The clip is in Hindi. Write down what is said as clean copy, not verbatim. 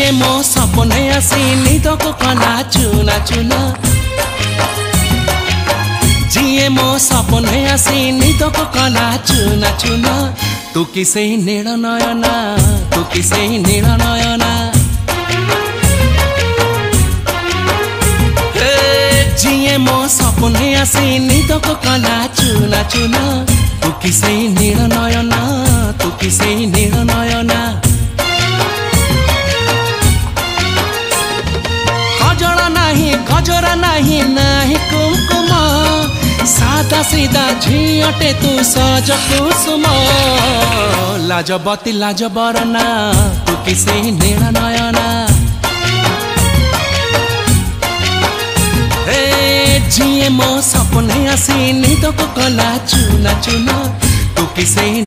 जिए मो सपने आसी निद को कला चुना चुना जिए मो सपने आसी निद को कला चुना चुना तू किसे नील नयना तू किसे नील नयना जिए मो सपने आसी निद को कला चुना चुना तू किसे नील नयना तू किसे नील नयना गजरा नहीं नाही कुमकुम सादा सीधा झीटे तू सज कुसुम लाजबती लाजबरना तू किसे नील नयना जिए मो सपने आसी निद को कला चुना चुना तू किसे